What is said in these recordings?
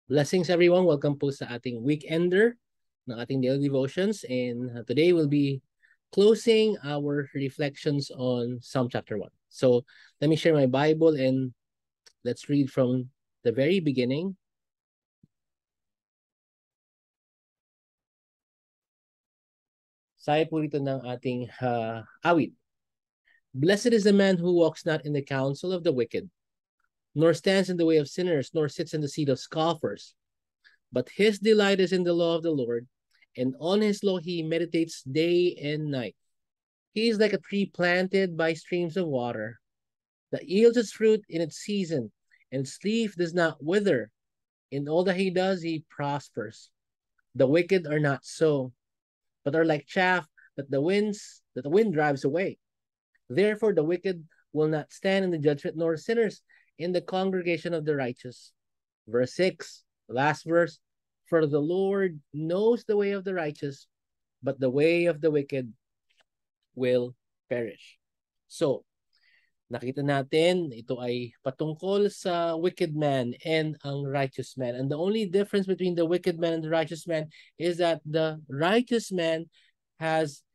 Blessings everyone. Welcome po sa ating weekender ng ating daily devotions. And today we'll be closing our reflections on Psalm chapter 1. So let me share my Bible and let's read from the very beginning. Sabi po rito ng ating awit. Blessed is the man who walks not in the counsel of the wicked, nor stands in the way of sinners, nor sits in the seat of scoffers. But his delight is in the law of the Lord, and on his law he meditates day and night. He is like a tree planted by streams of water that yields its fruit in its season, and its leaf does not wither. In all that he does, he prospers. The wicked are not so, but are like chaff that the wind drives away. Therefore, the wicked will not stand in the judgment, nor sinners in the congregation of the righteous. Verse 6, the last verse. For the Lord knows the way of the righteous, but the way of the wicked will perish. So, nakita natin, ito ay patungkol sa wicked man and ang righteous man. And the only difference between the wicked man and the righteous man is that the righteous man has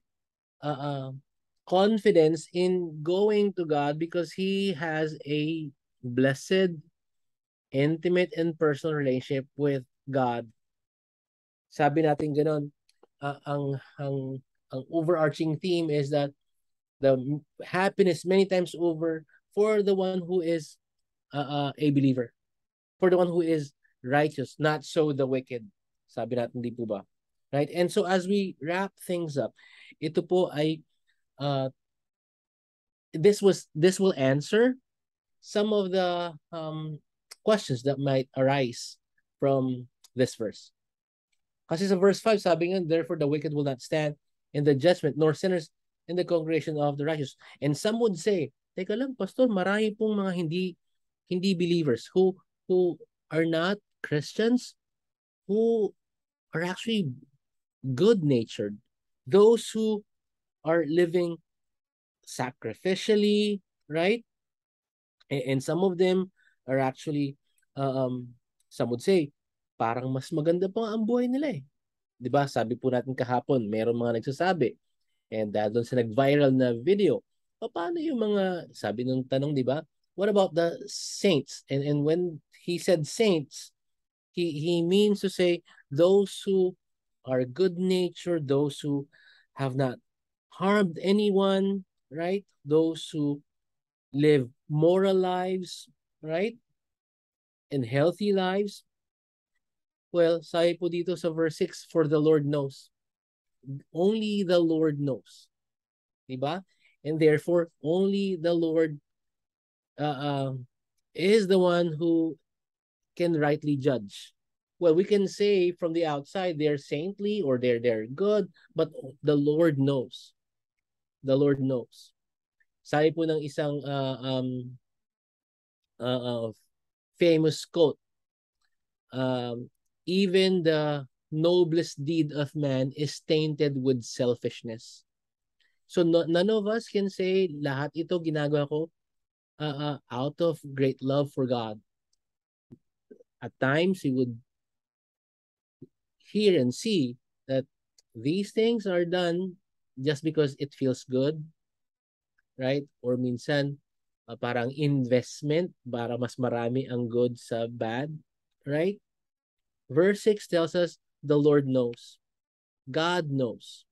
confidence in going to God because he has a blessed, intimate, and personal relationship with God. Sabi natin ganun, ang overarching theme is that the happiness many times over for the one who is a believer, for the one who is righteous, not so the wicked. Sabi natin, di po ba? Right? And so as we wrap things up, ito po ay this will answer some of the questions that might arise from this verse. Kasi sa verse 5, sabi nga, therefore the wicked will not stand in the judgment, nor sinners in the congregation of the righteous. And some would say, teka lang, pastor, marami pong mga hindi believers who are not Christians, who are actually good-natured. Those who are living sacrificially, right? And some of them are actually, some would say, parang mas maganda pa ang buhay nila eh. 'Di ba? Sabi po natin kahapon, meron mga nagsasabi. And doon sa nag-viral na video, paano yung mga, sabi nung tanong, 'di ba? What about the saints? And when he said saints, he means to say those who are good-natured, those who have not harmed anyone, right? Those who live moral lives, right? And healthy lives. Well, sabi po dito sa verse 6, for the Lord knows. Only the Lord knows. Diba? And therefore, only the Lord is the one who can rightly judge. Well, we can say from the outside they're saintly or they're good, but the Lord knows. The Lord knows. Sabi po ng isang famous quote, even the noblest deed of man is tainted with selfishness. So none of us can say lahat ito ginagawa ko out of great love for God. At times, he would hear and see that these things are done just because it feels good, right? Or minsan, parang investment para mas marami ang good sa bad, right? Verse 6 tells us, the Lord knows. God knows.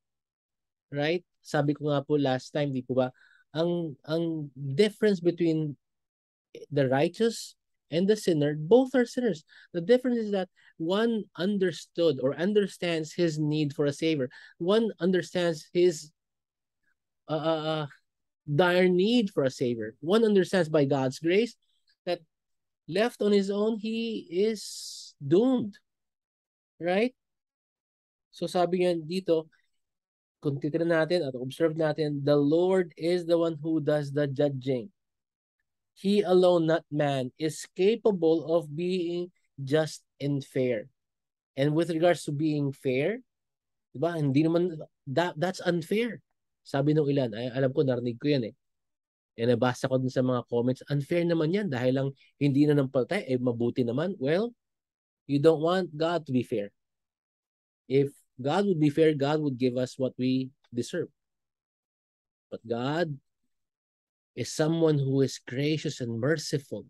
Right? Sabi ko nga po last time, di po ba? Ang difference between the righteous and the sinner, both are sinners. The difference is that one understood or understands his need for a savior. One understands his dire need for a savior. One understands by God's grace that left on his own, he is doomed. Right? So sabi nga dito, kung titignan natin at observe natin, the Lord is the one who does the judging. He alone, not man, is capable of being just and fair. And with regards to being fair, diba, hindi naman, that's unfair. Sabi nung ilan, ay, alam ko, narinig ko yan eh. E nabasa ko dun sa mga comments, unfair naman yan dahil lang hindi na ng patay, eh mabuti naman. Well, You don't want God to be fair. If God would be fair, God would give us what we deserve. But God is someone who is gracious and merciful,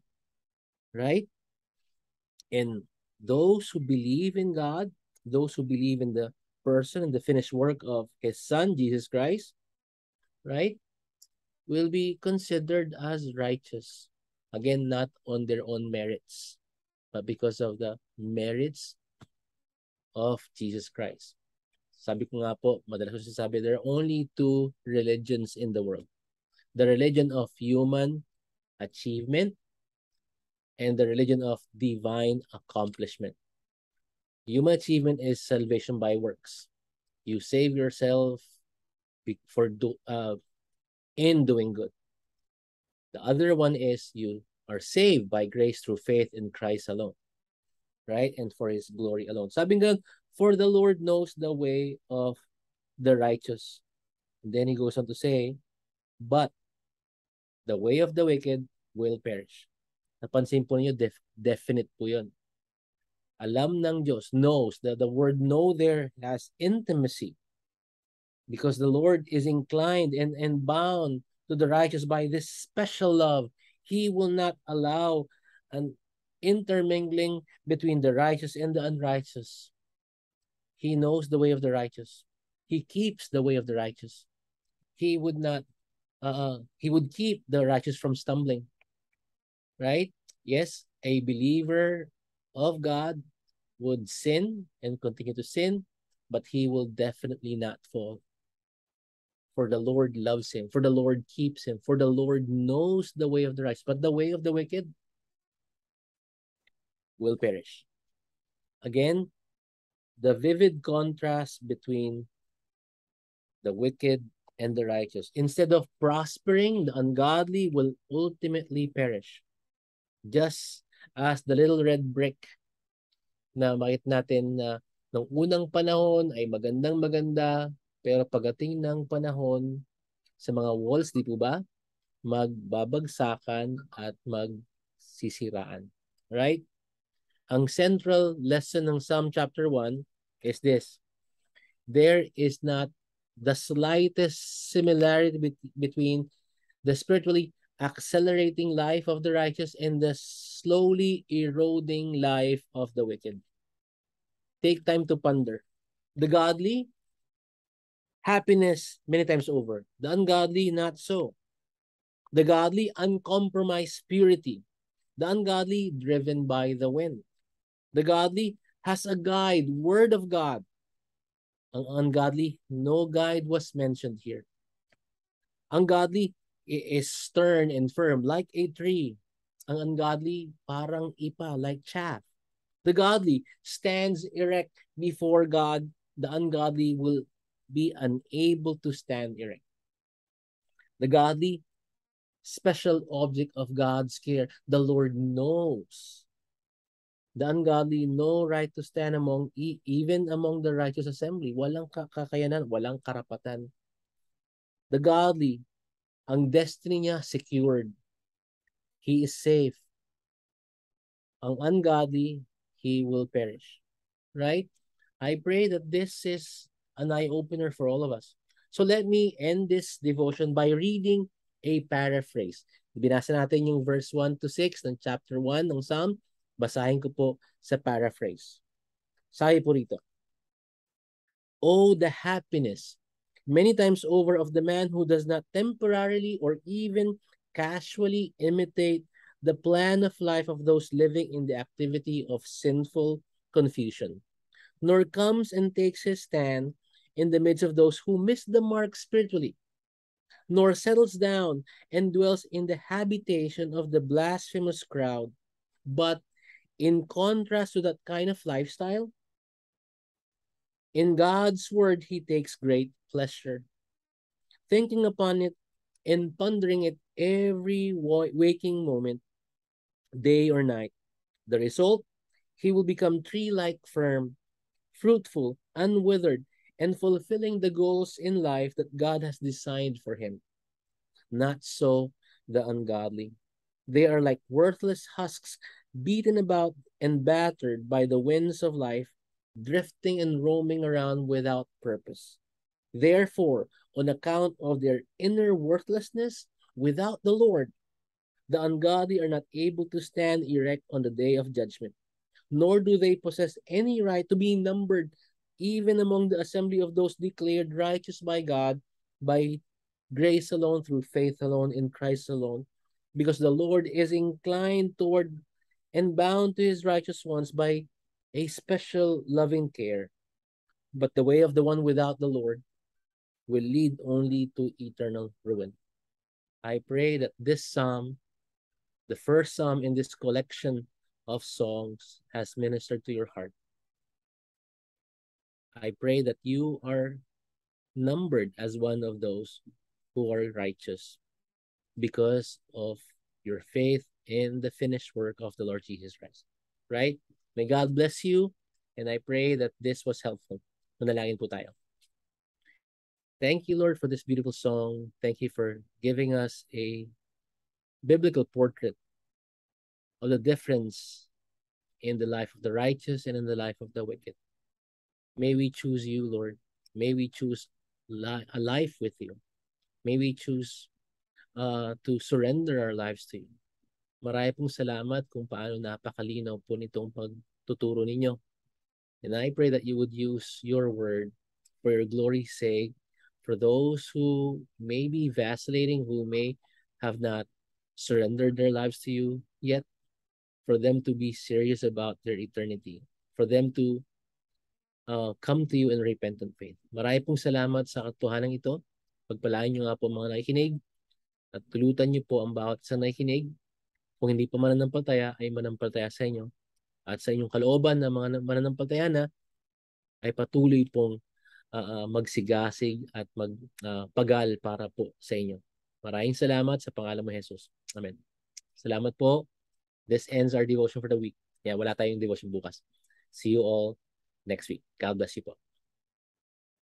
right? And those who believe in God, those who believe in the person and the finished work of his son, Jesus Christ, right, will be considered as righteous. Again, not on their own merits, but because of the merits of Jesus Christ. Sabi ko nga po, madalas ko sinasabi, there are only two religions in the world. The religion of human achievement and the religion of divine accomplishment. Human achievement is salvation by works. You save yourself in doing good. The other one is you are saved by grace through faith in Christ alone, right? And for his glory alone. Sabi nga, for the Lord knows the way of the righteous. And then he goes on to say, but the way of the wicked will perish. Napansin po niyo, definite po yun. Alam ng Diyos, knows, that the word know there has intimacy because the Lord is inclined and bound to the righteous by this special love. He will not allow an intermingling between the righteous and the unrighteous. He knows the way of the righteous. He keeps the way of the righteous. He would not, he would keep the righteous from stumbling, right? Yes, a believer of God would sin and continue to sin, but he will definitely not fall. For the Lord loves him, for the Lord keeps him, for the Lord knows the way of the righteous, but the way of the wicked will perish. Again, the vivid contrast between the wicked and the righteous. Instead of prospering, the ungodly will ultimately perish. Just as the little red brick na makita natin na nung unang panahon ay magandang-maganda, pero pagdating ng panahon sa mga walls, di po ba? Magbabagsakan at magsisiraan. Right? Ang central lesson ng Psalm chapter 1 is this. There is not the slightest similarity between the spiritually accelerating life of the righteous and the slowly eroding life of the wicked. Take time to ponder. The godly, happiness many times over. The ungodly, not so. The godly, uncompromised purity. The ungodly, driven by the wind. The godly has a guide, word of God. Ang ungodly, no guide was mentioned here. Ungodly is stern and firm, like a tree. Ang ungodly, parang ipa, like chaff. The godly stands erect before God. The ungodly will be unable to stand erect. The godly, special object of God's care. The Lord knows. The ungodly no right to stand even among the righteous assembly. Walang kakayanan, walang karapatan. The godly, ang destiny niya secured. He is safe. Ang ungodly, he will perish. Right? I pray that this is an eye-opener for all of us. So let me end this devotion by reading a paraphrase. Binasa natin yung verse 1 to 6 ng chapter 1 ng Psalm. Basahin ko po sa paraphrase. Sabi po rito, oh, the happiness, many times over, of the man who does not temporarily or even casually imitate the plan of life of those living in the activity of sinful confusion, nor comes and takes his stand in the midst of those who miss the mark spiritually, nor settles down and dwells in the habitation of the blasphemous crowd, but in contrast to that kind of lifestyle, in God's word, he takes great pleasure, thinking upon it and pondering it every waking moment, day or night. The result, he will become tree-like firm, fruitful, unwithered, and fulfilling the goals in life that God has designed for him. Not so the ungodly. They are like worthless husks beaten about and battered by the winds of life, drifting and roaming around without purpose. Therefore, on account of their inner worthlessness, without the Lord, the ungodly are not able to stand erect on the day of judgment, nor do they possess any right to be numbered even among the assembly of those declared righteous by God, by grace alone, through faith alone, in Christ alone, because the Lord is inclined toward and bound to his righteous ones by a special loving care. But the way of the one without the Lord will lead only to eternal ruin. I pray that this psalm, the first psalm in this collection of songs, has ministered to your heart. I pray that you are numbered as one of those who are righteous because of your faith in the finished work of the Lord Jesus Christ. Right? May God bless you, and I pray that this was helpful. Manalangin po tayo. Thank you, Lord, for this beautiful song. Thank you for giving us a biblical portrait of the difference in the life of the righteous and in the life of the wicked. May we choose you, Lord. May we choose a life with you. May we choose to surrender our lives to you. Marami pong salamat kung paano napakalinaw po nitong pagtuturo ninyo. And I pray that you would use your word for your glory's sake, for those who may be vacillating, who may have not surrendered their lives to you yet, for them to be serious about their eternity, for them to come to you in repentant faith. Marami pong salamat sa katotohanan ito. Pagpalain nyo nga po mga nakikinig at tulutan nyo po ang bawat isang nakikinig. Kung hindi pa mananampalataya, ay manampalataya sa inyo. At sa inyong kalooban ng mga mananampalataya na, ay patuloy pong magsigasig at magpagal para po sa inyo. Maraming salamat sa pangalan mo, Jesus. Amen. Salamat po. This ends our devotion for the week. Wala tayong devotion bukas. See you all next week. God bless you po.